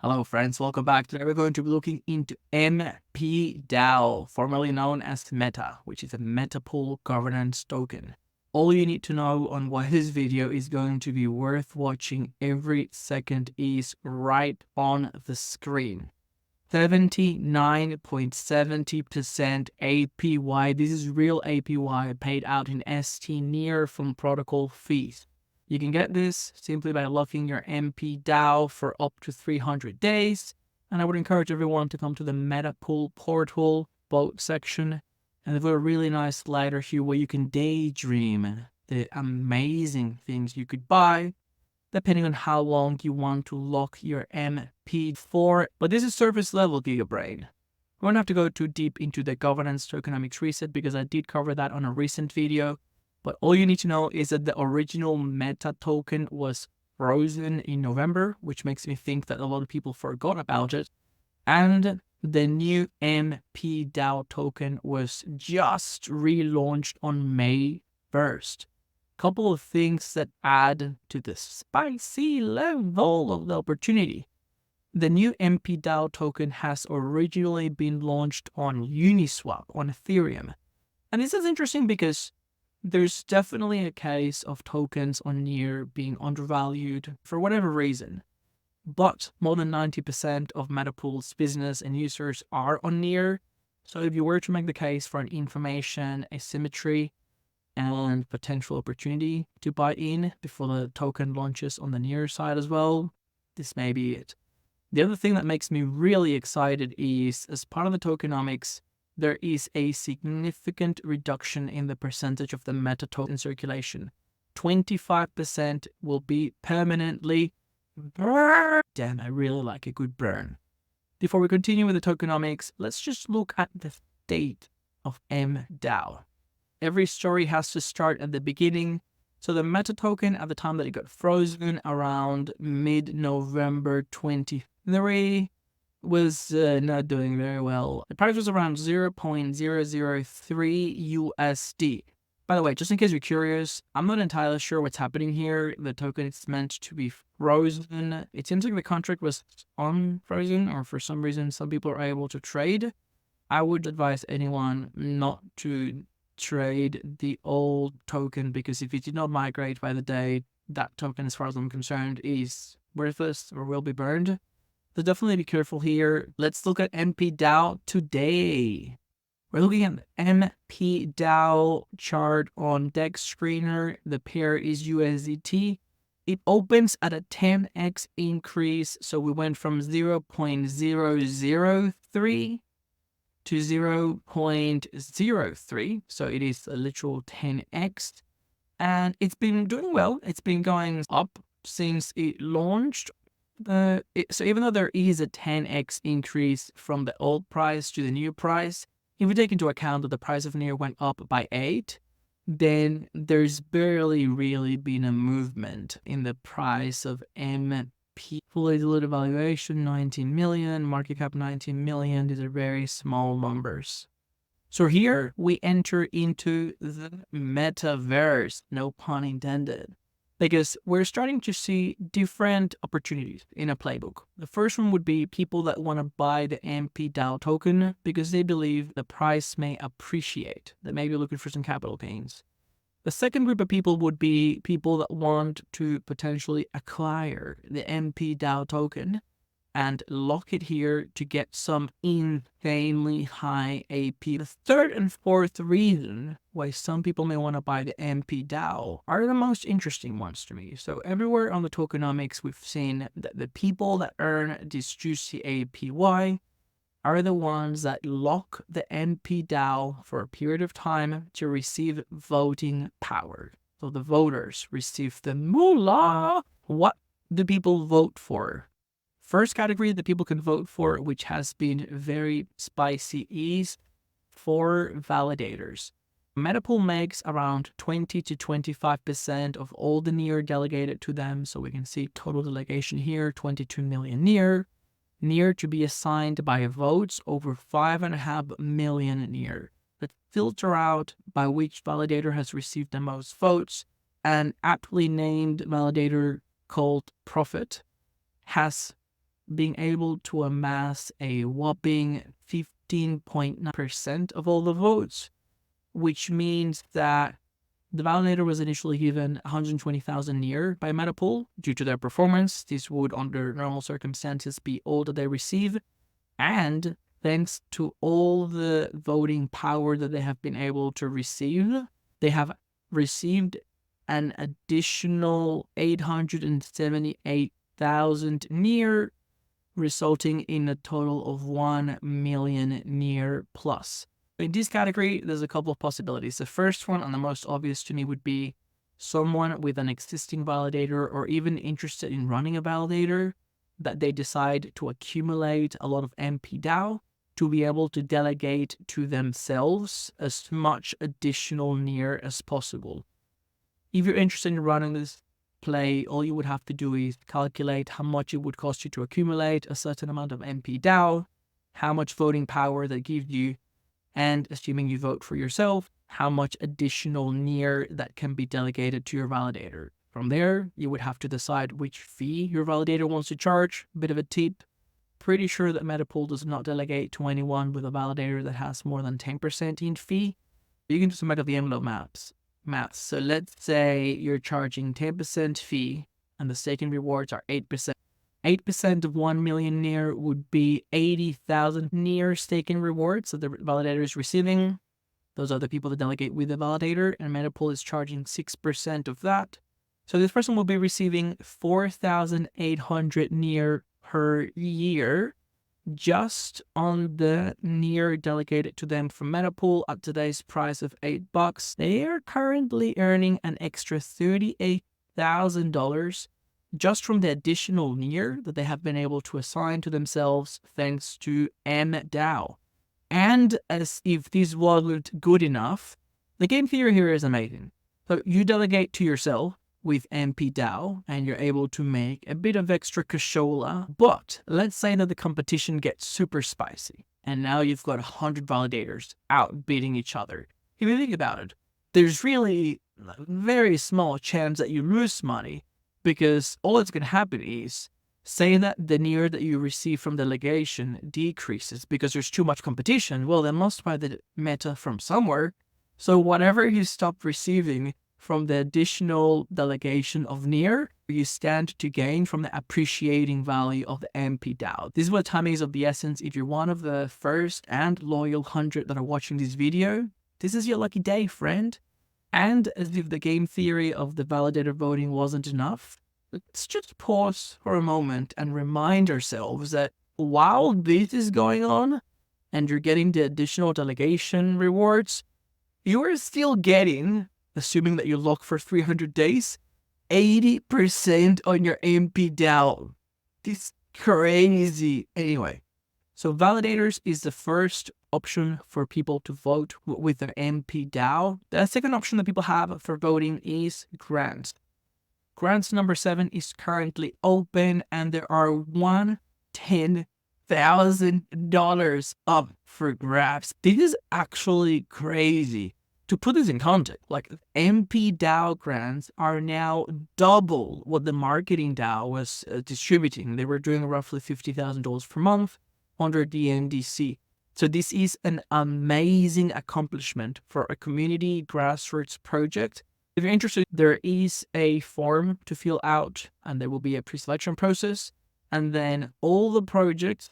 Hello friends, welcome back. Today we're going to be looking into mpDAO, formerly known as Meta, which is a Meta Pool Governance Token. All you need to know on why this video is going to be worth watching every second is right on the screen. 79.70% APY. This is real APY paid out in ST near from protocol fees. You can get this simply by locking your mpDAO for up to 300 days. And I would encourage everyone to come to the Meta Pool portal vote section. And they've got a really nice slider here where you can daydream the amazing things you could buy depending on how long you want to lock your MP for. But this is surface level GigaBrain. We won't have to go too deep into the governance tokenomics reset because I did cover that on a recent video. But all you need to know is that the original Meta token was frozen in November, which makes me think that a lot of people forgot about it. And the new mpDAO token was just relaunched on May 1st. Couple of things that add to the spicy level of the opportunity. The new mpDAO token has originally been launched on Uniswap on Ethereum. And this is interesting because there's definitely a case of tokens on Near being undervalued for whatever reason. But more than 90% of Metapool's business and users are on Near. So if you were to make the case for an information asymmetry and potential opportunity to buy in before the token launches on the Near side as well, this may be it. The other thing that makes me really excited is, as part of the tokenomics, there is a significant reduction in the percentage of the Meta token circulation. 25% will be permanently burned. Damn, I really like a good burn. Before we continue with the tokenomics, let's just look at the state of mDAO. Every story has to start at the beginning. So the Meta token at the time that it got frozen around mid-November 23 was not doing very well. The price was around 0.003 USD. By the way, just in case you're curious, I'm not entirely sure what's happening here. The token is meant to be frozen. It seems like the contract was unfrozen, or for some reason some people are able to trade. I would advise anyone not to trade the old token, because if it did not migrate by the day, that token, as far as I'm concerned, is worthless or will be burned. So definitely be careful here. Let's look at mpDAO today. We're looking at the mpDAO chart on Dex Screener. The pair is USDT. It opens at a 10x increase. So we went from 0.003 to 0.03. So it is a literal 10x. And it's been doing well. It's been going up since it launched. So even though there is a 10x increase from the old price to the new price, if we take into account that the price of Near went up by 8, then there's barely really been a movement in the price of MP. Fully diluted valuation 19 million, market cap 19 million. These are very small numbers. So here we enter into the metaverse, no pun intended, because we're starting to see different opportunities in a playbook. The first one would be people that want to buy the mpDAO token because they believe the price may appreciate. They may be looking for some capital gains. The second group of people would be people that want to potentially acquire the mpDAO token and lock it here to get some insanely high AP. The third and fourth reason why some people may want to buy the mpDAO are the most interesting ones to me. So everywhere on the tokenomics, we've seen that the people that earn this juicy APY are the ones that lock the mpDAO for a period of time to receive voting power. So the voters receive the moolah. What do people vote for? First category that people can vote for, which has been very spicy, is for validators. Metapool makes around 20 to 25% of all the Near delegated to them. So we can see total delegation here, 22 million Near to be assigned by votes over 5.5 million Near. That filter out by which validator has received the most votes. An aptly named validator called Profit has being able to amass a whopping 15.9% of all the votes, which means that the validator was initially given 120,000 near by MetaPool due to their performance. This would, under normal circumstances, be all that they receive. And thanks to all the voting power that they have been able to receive, they have received an additional 878,000 near, resulting in a total of 1 million near plus. In this category, there's a couple of possibilities. The first one, and the most obvious to me, would be someone with an existing validator or even interested in running a validator, that they decide to accumulate a lot of mpDAO to be able to delegate to themselves as much additional near as possible. If you're interested in running this play, all you would have to do is calculate how much it would cost you to accumulate a certain amount of mpDAO, how much voting power that gives you, and assuming you vote for yourself, how much additional near that can be delegated to your validator. From there, you would have to decide which fee your validator wants to charge. Bit of a tip. Pretty sure that MetaPool does not delegate to anyone with a validator that has more than 10% in fee. You can do some back of the envelope maths. So let's say you're charging 10% fee and the staking rewards are 8%. 8% of 1 million near would be 80,000 near staking rewards that the validator is receiving. Those are the people that delegate with the validator, and MetaPool is charging 6% of that. So this person will be receiving 4,800 near per year just on the near delegated to them from MetaPool at today's price of $8. They are currently earning an extra $38,000 just from the additional near that they have been able to assign to themselves thanks to mpDAO. And as if this wasn't good enough, the game theory here is amazing. So you delegate to yourself with mpDAO and you're able to make a bit of extra cashola. But let's say that the competition gets super spicy and now you've got 100 validators out beating each other. If you think about it, there's really a very small chance that you lose money, because all that's going to happen is, say that the near that you receive from delegation decreases because there's too much competition. Well, they must buy the meta from somewhere. So whatever you stop receiving from the additional delegation of near, you stand to gain from the appreciating value of the mpDAO. This is what time is of the essence. If you're one of the first and loyal 100 that are watching this video, this is your lucky day, friend. And as if the game theory of the validator voting wasn't enough, let's just pause for a moment and remind ourselves that while this is going on and you're getting the additional delegation rewards, you are still getting, assuming that you lock for 300 days, 80% on your mpDAO. This is crazy. Anyway, so validators is the first option for people to vote with their mpDAO. The second option that people have for voting is grants. Grants number 7 is currently open and there are $110,000 up for grabs. This is actually crazy. To put this in context, like mpDAO grants are now double what the marketing DAO was distributing. They were doing roughly $50,000 per month under DMDC. So this is an amazing accomplishment for a community grassroots project. If you're interested, there is a form to fill out and there will be a pre-selection process. And then all the projects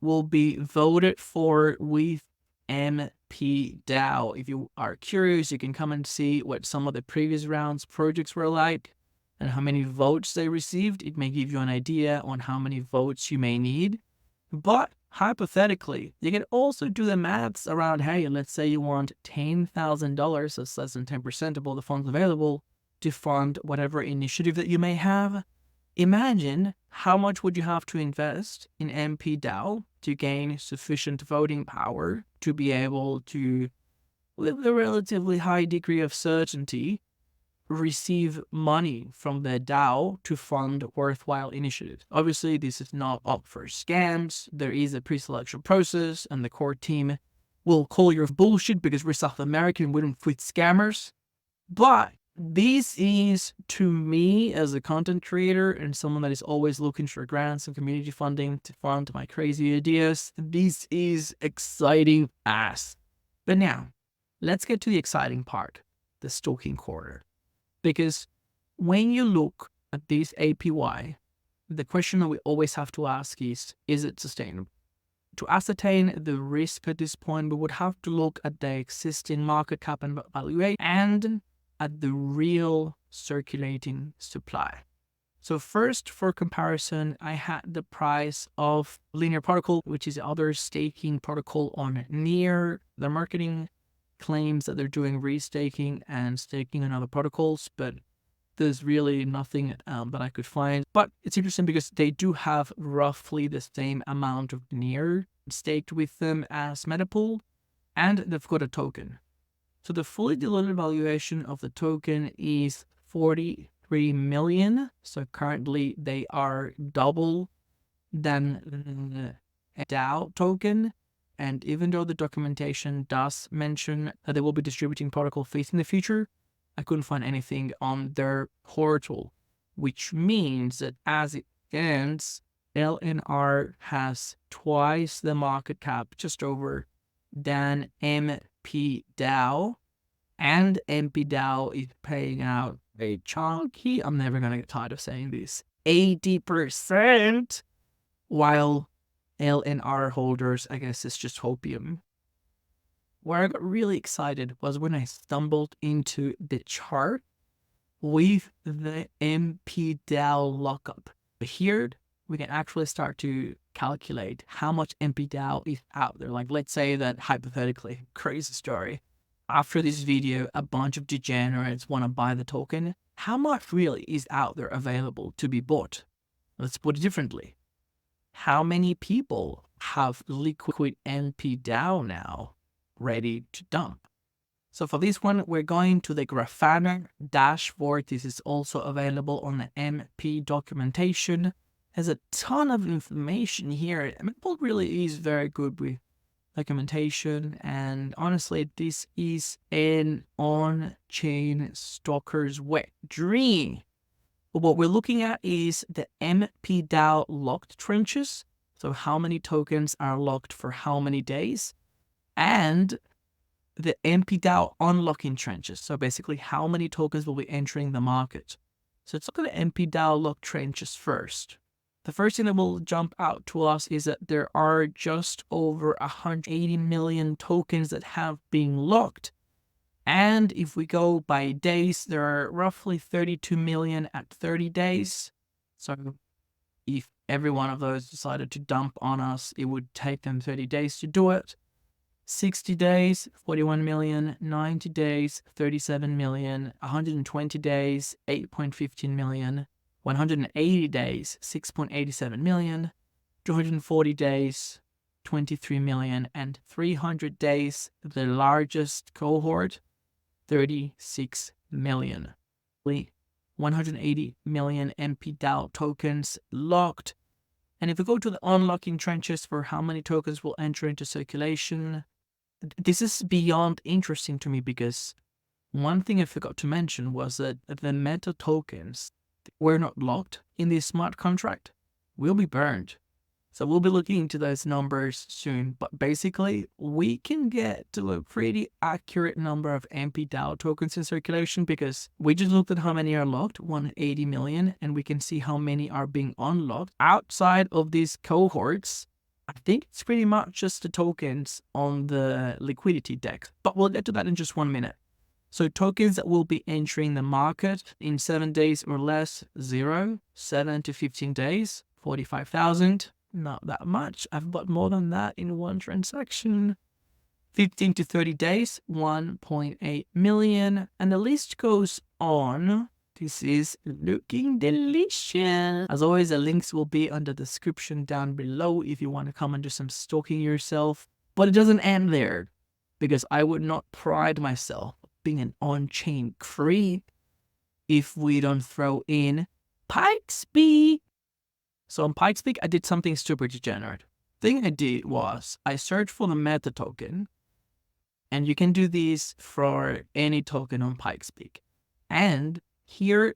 will be voted for with mpDAO. If you are curious, you can come and see what some of the previous rounds projects were like and how many votes they received. It may give you an idea on how many votes you may need. But hypothetically, you can also do the maths around, hey, let's say you want $10,000, that's less than 10% of all the funds available, to fund whatever initiative that you may have. Imagine how much would you have to invest in mpDAO to gain sufficient voting power to be able to, with a relatively high degree of certainty, receive money from the DAO to fund worthwhile initiatives. Obviously, this is not up for scams. There is a pre-selection process and the core team will call your bullshit because we're South American, we don't fit scammers. But This is, to me, as a content creator and someone that is always looking for grants and community funding to fund my crazy ideas, this is exciting as. But now, let's get to the exciting part, the stalking quarter. Because when you look at this APY, the question that we always have to ask is it sustainable? To ascertain the risk at this point, we would have to look at the existing market cap and valuation and at the real circulating supply. So first, for comparison, I had the price of Linear Protocol, which is the other staking protocol on Near. Their marketing claims that they're doing restaking and staking on other protocols, but there's really nothing that I could find. But it's interesting because they do have roughly the same amount of Near staked with them as Metapool, and they've got a token. So the fully diluted valuation of the token is 43 million. So currently they are double than the DAO token. And even though the documentation does mention that they will be distributing protocol fees in the future, I couldn't find anything on their portal, which means that as it ends, LNR has twice the market cap, just over, than mpDAO, and mpDAO is paying out a chunky, I'm never going to get tired of saying this, 80%, while LNR holders, I guess it's just hopium. Where I got really excited was when I stumbled into the chart with the mpDAO lockup. Here, we can actually start to calculate how much mpDAO is out there. Like, let's say that hypothetically, crazy story, after this video, a bunch of degenerates want to buy the token. How much really is out there available to be bought? Let's put it differently. How many people have liquid mpDAO now ready to dump? So for this one, we're going to the Grafana dashboard. This is also available on the MP documentation. There's a ton of information here. Metapool really is very good with documentation, and honestly, this is an on-chain stalker's wet dream. But what we're looking at is the mpDAO locked trenches. So how many tokens are locked for how many days? And the mpDAO unlocking trenches. So basically, how many tokens will be entering the market? So let's look at the mpDAO locked trenches first. The first thing that will jump out to us is that there are just over 180 million tokens that have been locked. And if we go by days, there are roughly 32 million at 30 days. So if every one of those decided to dump on us, it would take them 30 days to do it. 60 days, 41 million, 90 days, 37 million, 120 days, 8.15 million, 180 days, 6.87 million, 240 days, 23 million, and 300 days, the largest cohort, 36 million. 180 million mpDAO tokens locked. And if we go to the unlocking trenches for how many tokens will enter into circulation, this is beyond interesting to me, because one thing I forgot to mention was that the meta tokens that were not locked in this smart contract will be burned. So we'll be looking into those numbers soon, but basically we can get to a pretty accurate number of mpDAO tokens in circulation, because we just looked at how many are locked, 180 million, and we can see how many are being unlocked. Outside of these cohorts, I think it's pretty much just the tokens on the liquidity deck, but we'll get to that in just 1 minute. So tokens that will be entering the market in 7 days or less, 0, 7 to 15 days, 45,000. Not that much. I've bought more than that in one transaction. 15 to 30 days, 1.8 million. And the list goes on. This is looking delicious. As always, the links will be under the description down below if you want to come and do some stalking yourself. But it doesn't end there, because I would not pride myself being an on-chain creep if we don't throw in Pikespeak. So on Pikespeak, I did something super degenerate. The thing I did was I searched for the meta token, and you can do this for any token on Pikespeak. And here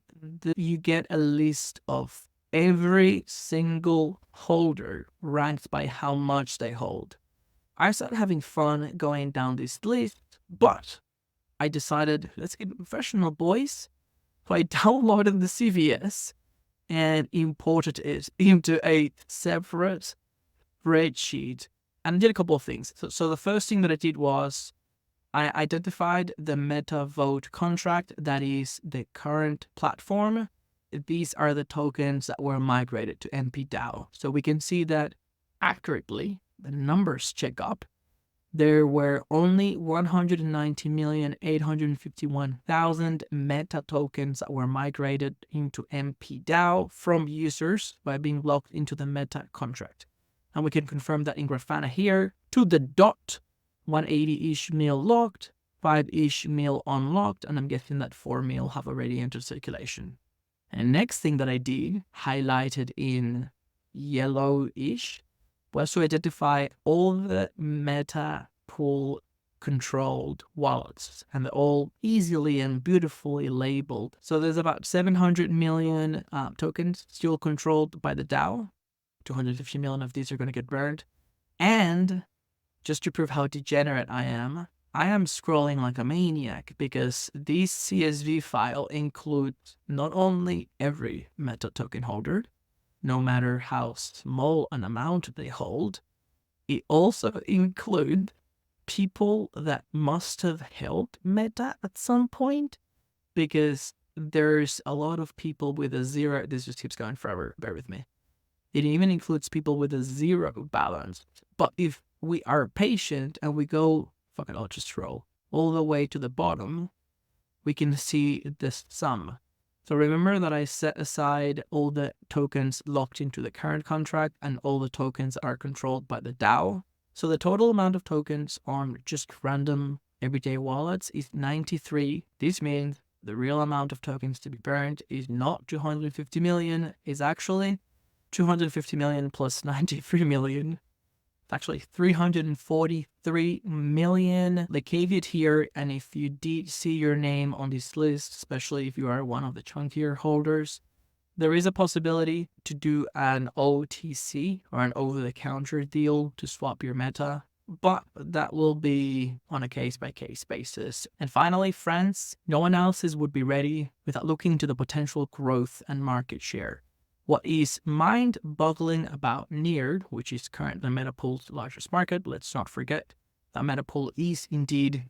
you get a list of every single holder ranked by how much they hold. I started having fun going down this list, but I decided, let's get professional, boys. So I downloaded the CVS and imported it into a separate spreadsheet and did a couple of things. So the first thing that I did was I identified the meta vote contract that is the current platform. These are the tokens that were migrated to mpDAO. So we can see that accurately, the numbers check up. There were only 190,851,000 meta tokens that were migrated into mpDAO from users by being logged into the meta contract. And we can confirm that in Grafana here, to the dot, 180-ish mil locked, 5-ish mil unlocked, and I'm guessing that 4 mil have already entered circulation. And next thing that I did, highlighted in yellowish, was to identify all the meta pool controlled wallets, and they're all easily and beautifully labeled. So there's about 700 million tokens still controlled by the DAO. 250 million of these are going to get burned. And just to prove how degenerate I am scrolling like a maniac because this CSV file includes not only every meta token holder, no matter how small an amount they hold, it also includes people that must have held meta at some point, because there's a lot of people with a zero. This just keeps going forever, bear with me. It even includes people with a zero balance. But if we are patient and we go, fuck it, I'll just scroll all the way to the bottom, we can see this sum. So remember that I set aside all the tokens locked into the current contract and all the tokens are controlled by the DAO. So the total amount of tokens on just random everyday wallets is 93. This means the real amount of tokens to be burned is not 250 million, is actually 250 million plus 93 million. It's actually 343 million. The caveat here, and if you did see your name on this list, especially if you are one of the chunkier holders, there is a possibility to do an OTC or an over-the-counter deal to swap your meta, but that will be on a case-by-case basis. And finally, friends, no analysis would be ready without looking into the potential growth and market share. What is mind-boggling about NEAR, which is currently MetaPool's largest market, let's not forget that MetaPool is indeed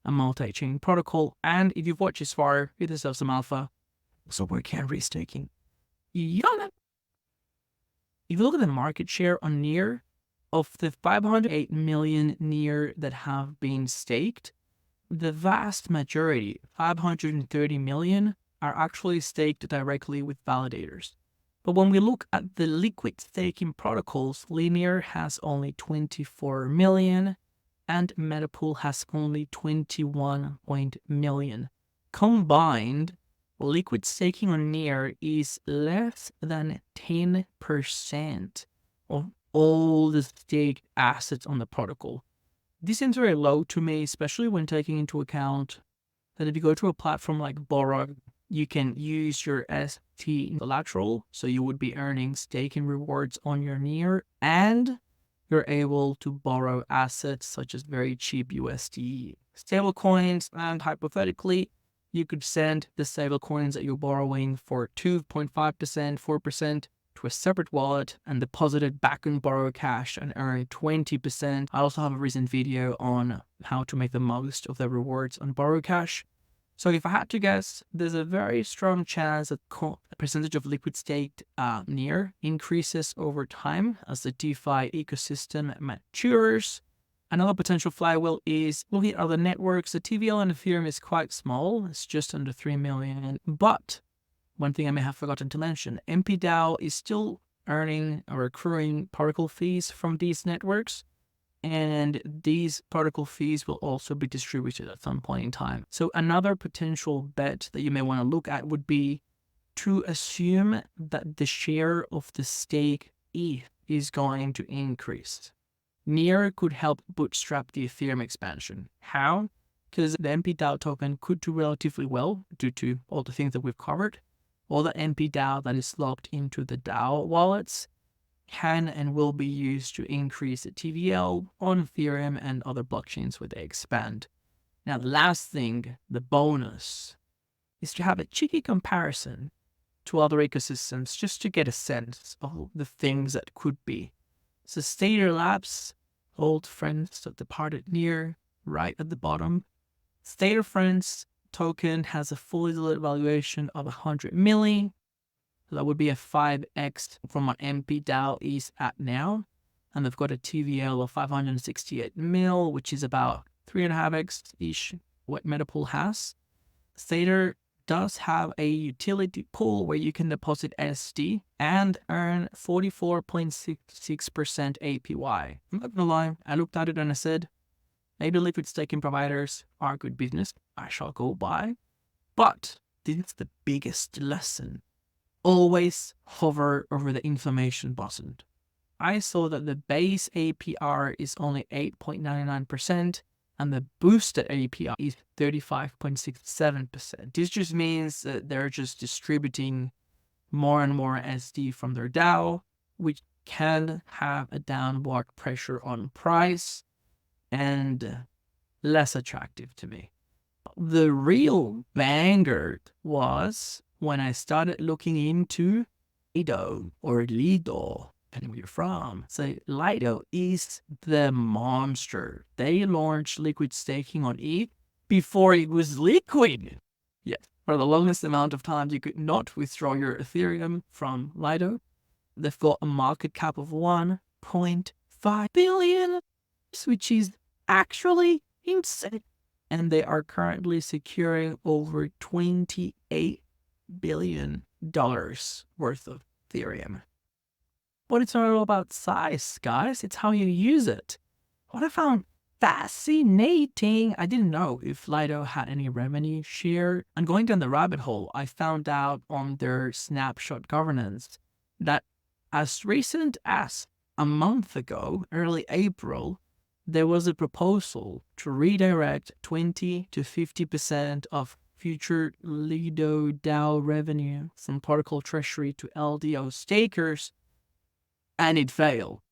a multi-chain protocol, and if you've watched this far, it deserves some alpha, so we can restaking. Yeah. If you look at the market share on NEAR, of the 508 million NEAR that have been staked, the vast majority, 530 million, are actually staked directly with validators. But when we look at the liquid staking protocols, Linear has only 24 million and MetaPool has only 21 million. Combined, liquid staking on NEAR is less than 10% of all the staked assets on the protocol. This seems very low to me, especially when taking into account that if you go to a platform like Borrow, you can use your ST collateral, so you would be earning staking rewards on your NEAR, and you're able to borrow assets such as very cheap USD stablecoins, and hypothetically, you could send the stablecoins that you're borrowing for 2.5%, 4% to a separate wallet and deposit it back in Borrow Cash and earn 20%. I also have a recent video on how to make the most of the rewards on Borrow Cash. So if I had to guess, there's a very strong chance that the percentage of liquid staked NEAR increases over time as the DeFi ecosystem matures. Another potential flywheel is looking at other networks. The TVL on Ethereum is quite small. It's just under 3 million. But one thing I may have forgotten to mention, mpDAO is still earning or accruing protocol fees from these networks. And these protocol fees will also be distributed at some point in time. So another potential bet that you may want to look at would be to assume that the share of the stake ETH is going to increase. NEAR could help bootstrap the Ethereum expansion. How? because the mpDAO token could do relatively well due to all the things that we've covered. All the mpDAO that is locked into the DAO wallets can and will be used to increase the TVL on Ethereum and other blockchains where they expand. Now, the last thing, the bonus, is to have a cheeky comparison to other ecosystems just to get a sense of the things that could be. So Stader Labs, old friends that departed near, right at the bottom. Stader Friends token has a fully diluted valuation of 100 million. So that would be a 5x from what mpDAO is at now. And they've got a TVL of 568 mil, which is about 3.5x-ish what Metapool has. Stader does have a utility pool where you can deposit SD and earn 44.66% APY. I'm not gonna lie, I looked at it and I said, maybe liquid staking providers are good business. I shall go buy. But this is the biggest lesson. Always hover over the information button. I saw that the base APR is only 8.99% and the boosted APR is 35.67%. This just means that they're just distributing more and more SD from their DAO, which can have a downward pressure on price and less attractive to me. The real banger was when I started looking into Lido or Lido, depending where you're from. So Lido is the monster. They launched liquid staking on ETH before it was liquid. Yes, for the longest amount of time, you could not withdraw your Ethereum from Lido. They've got a market cap of 1.5 billion, which is actually insane. And they are currently securing over $28 billion worth of Ethereum. But it's not all about size, guys. It's how you use it. What I found fascinating, I didn't know if Lido had any revenue share. And going down the rabbit hole, I found out on their snapshot governance that as recent as a month ago, early April, there was a proposal to redirect 20 to 50% of future Lido DAO revenue from protocol treasury to LDO stakers, and it failed.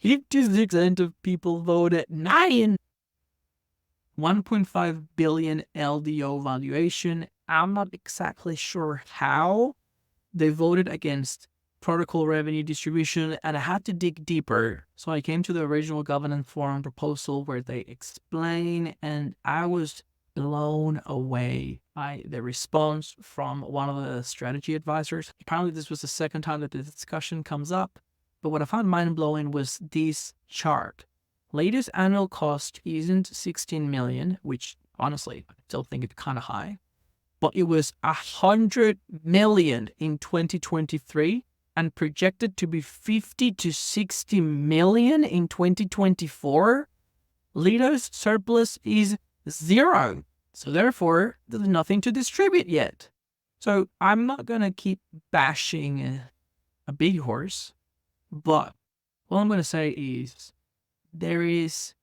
56% of people voted 1.5 billion LDO valuation. I'm not exactly sure how they voted against protocol revenue distribution, and I had to dig deeper. So I came to the original governance forum proposal where they explain, and I was blown away by the response from one of the strategy advisors. Apparently this was the second time that the discussion comes up, but what I found mind-blowing was this chart. Latest annual cost isn't 16 million, which honestly, I still think it's kind of high, but it was 100 million in 2023 and projected to be 50 to 60 million in 2024. Lido's surplus is 0. So therefore, there's nothing to distribute yet. So I'm not going to keep bashing a big horse, but what I'm going to say is there is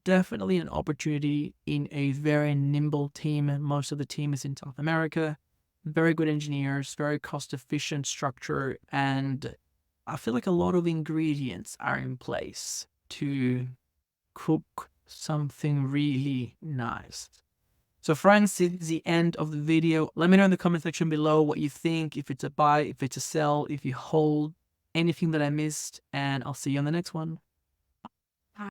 definitely an opportunity in a very nimble team, and most of the team is in South America. Very good engineers, very cost-efficient structure, and I feel like a lot of ingredients are in place to cook something really nice. So friends, this is the end of the video. Let me know in the comment section below what you think, if it's a buy, if it's a sell, if you hold, anything that I missed, and I'll see you on the next one.